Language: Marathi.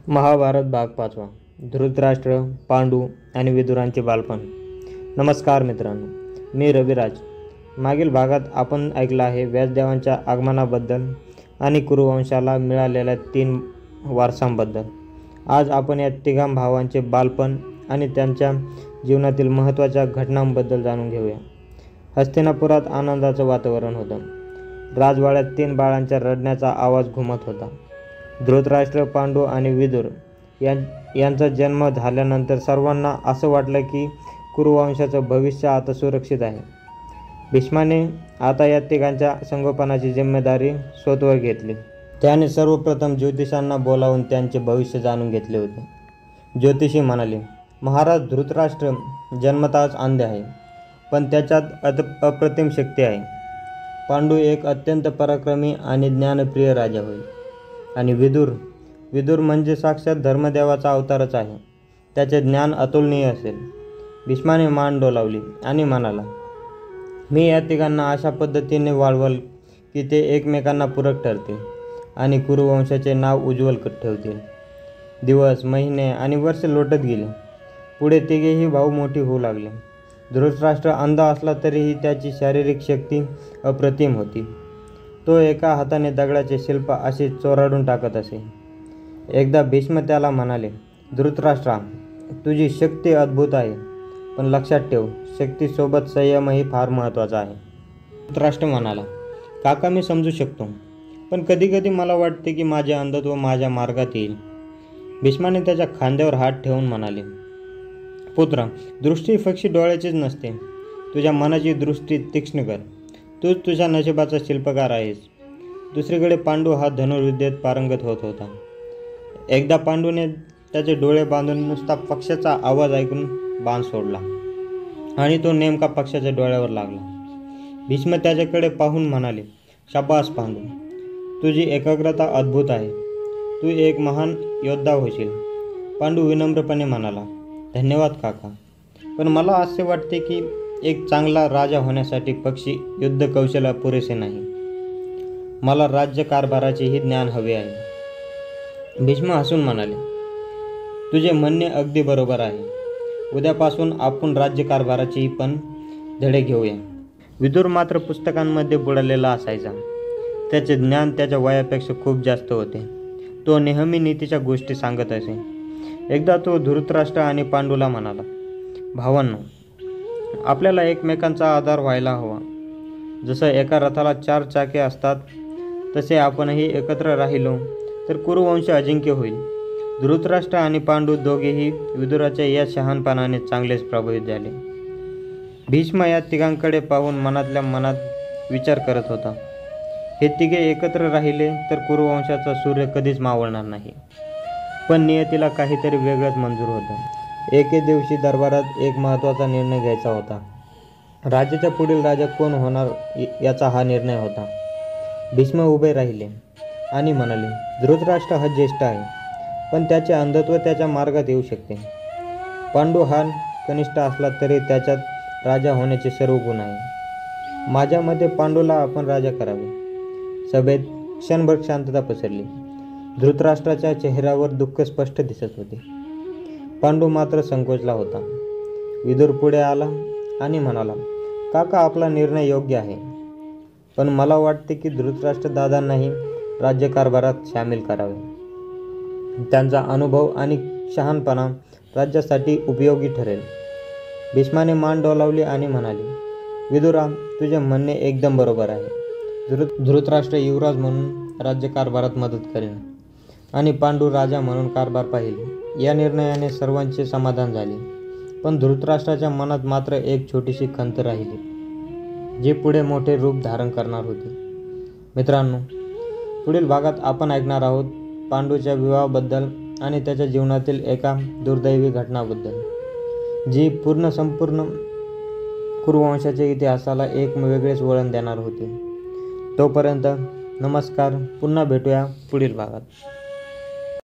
महाभारत भाग 5. धृतराष्ट्र, पांडू आणि विदुरांचे बालपण. नमस्कार मित्रांनो, मी रविराज. मागील भागात आपण ऐकलं आहे व्यासदेवांच्या आगमनाबद्दल आणि कुरुवंशाला मिळालेल्या 3 वारसांबद्दल. आज आपण या तिघां भावांचे बालपण आणि त्यांच्या जीवनातील महत्त्वाच्या घटनांबद्दल जाणून घेऊया. हस्तिनापुरात आनंदाचं वातावरण होतं. राजवाड्यात 3 बाळांच्या रडण्याचा आवाज घुमत होता. धृतराष्ट्र, पांडू आणि विदुर यांचा जन्म झाल्यानंतर सर्वांना असं वाटलं की कुरुवंशाचं भविष्य आता सुरक्षित आहे. भीष्माने आता या तिघांच्या संगोपनाची जिम्मेदारी स्वतःवर घेतली. त्याने सर्वप्रथम ज्योतिषांना बोलावून त्यांचे भविष्य जाणून घेतले होते. ज्योतिषी म्हणाले, महाराज, धृतराष्ट्र जन्मतःच अंध आहे, पण त्याच्यात अप्रतिम शक्ती आहे. पांडू एक अत्यंत पराक्रमी आणि ज्ञानप्रिय राजा होईल. आणि विदुर म्हणजे साक्षात धर्मदेवाचा अवतारच आहे. त्याचे ज्ञान अतुलनीय असेल. भीष्माने मान डोलावली आणि म्हणाला, मी या तिघांना अशा पद्धतीने वाढवल की ते एकमेकांना पूरक ठरतील आणि कुरुवंशाचे नाव उज्ज्वल ठेवतील. दिवस, महिने आणि वर्षे लोटत गेली. पुढे तिघेही भाऊ मोठी होऊ लागले. धृतराष्ट्र अंध असला तरीही त्याची शारीरिक शक्ती अप्रतिम होती. तो एका हाताने दगडाचे शिल्प असे चोराडून टाकत असे. एकदा भीष्म त्याला म्हणाले, धृतराष्ट्रा, तुझी शक्ती अद्भुत आहे, पण लक्षात ठेव, शक्तीसोबत संयमही फार महत्त्वाचा आहे. धृतराष्ट्र म्हणाला, काका, मी समजू शकतो, पण कधीकधी मला वाटते की माझे अंधत्व माझ्या मार्गात येईल. भीष्माने त्याच्या खांद्यावर हात ठेवून म्हणाले, पुत्र, दृष्टी फक्त डोळ्याचीच नसते. तुझ्या मनाची दृष्टी तीक्ष्ण कर. तूच तुझ्या नशिबाचा शिल्पकार आहेस. दुसरीकडे पांडू हा धनुर्विद्येत पारंगत होत होता. एकदा पांडूने त्याचे डोळे बांधून नुसता पक्षाचा आवाज ऐकून बाण सोडला आणि तो नेमका पक्षाच्या डोळ्यावर लागला. भीष्म त्याच्याकडे पाहून म्हणाले, शाबास पांडू, तुझी एकाग्रता अद्भुत आहे. तू एक महान योद्धा होशील. पांडू विनम्रपणे म्हणाला, धन्यवाद काका, पण मला असे वाटते की एक चांगला राजा होण्यासाठी पक्षी युद्ध कौशल्य पुरेसे नाही. मला राज्यकारभाराचेही ज्ञान हवे आहे. भीष्म हसून म्हणाले, तुझे म्हणणे अगदी बरोबर आहे. उद्यापासून आपण राज्यकारभाराचेही पण धडे घेऊया. विदुर मात्र पुस्तकांमध्ये बुडालेला असायचा. त्याचे ज्ञान त्याच्या वयापेक्षा खूप जास्त होते. तो नेहमी नीतीच्या गोष्टी सांगत असे. एकदा तो धृतराष्ट्र आणि पांडूला म्हणाला, भावांनो, आपल्याला एकमेकांचा आधार व्हायला हवा. जसं एका रथाला 4 चाके असतात, तसे आपणही एकत्र राहिलो तर कुरुवंश अजिंक्य होईल. धृतराष्ट्र आणि पांडू दोघेही विदुराच्या या शहाणपणाने चांगलेच प्रभावित झाले. भीष्म या तिघांकडे पाहून मनातल्या मनात विचार करत होता, हे तिघे एकत्र राहिले तर कुरुवंशाचा सूर्य कधीच मावळणार नाही. पण नियतीला काहीतरी वेगळंच मंजूर होतं. एके दिवशी दरबारात एक महत्त्वाचा निर्णय घ्यायचा होता. राज्याच्या पुढील राजा कोण होणार याचा हा निर्णय होता. भीष्म उभे राहिले आणि म्हणाले, धृतराष्ट्र हा ज्येष्ठ आहे, पण त्याचे अंधत्व त्याच्या मार्गात येऊ शकते. पांडू हा कनिष्ठ असला तरी त्याच्यात राजा होण्याचे सर्व गुण आहे. माझ्या मते पांडूला आपण राजा करावे. सभेत क्षणभर शांतता पसरली. धृतराष्ट्राच्या चेहऱ्यावर दुःख स्पष्ट दिसत होते. पांडू मात्र संकोचला होता. विदुर पुढे आला आणि म्हणाला, काका, आपला निर्णय योग्य आहे, पण मला वाटते की धृतराष्ट्र दादांनाही राज्यकारभारात सामील करावे. त्यांचा अनुभव आणि शहाणपणा राज्यासाठी उपयोगी ठरेल. भीष्माने मान डोलावली आणि म्हणाले, विदुरा, तुझे म्हणणे एकदम बरोबर आहे. धृतराष्ट्र युवराज म्हणून राज्यकारभारात मदत करेल आणि पांडू राजा म्हणून कारभार पाहिल. या निर्णयाने सर्वांचे समाधान झाले, पण धृतराष्ट्राच्या मनात मात्र एक छोटीशी खंत राहिली, जी पुढे मोठे रूप धारण करणार होती. मित्रांनो, पुढील भागात आपण ऐकणार आहोत पांडूच्या विवाहाबद्दल आणि त्याच्या जीवनातील एका दुर्दैवी घटनाबद्दल, जी संपूर्ण कुरुवंशाच्या इतिहासाला एक वेगळेच वळण देणार होते. तोपर्यंत नमस्कार. पुन्हा भेटूया पुढील भागात.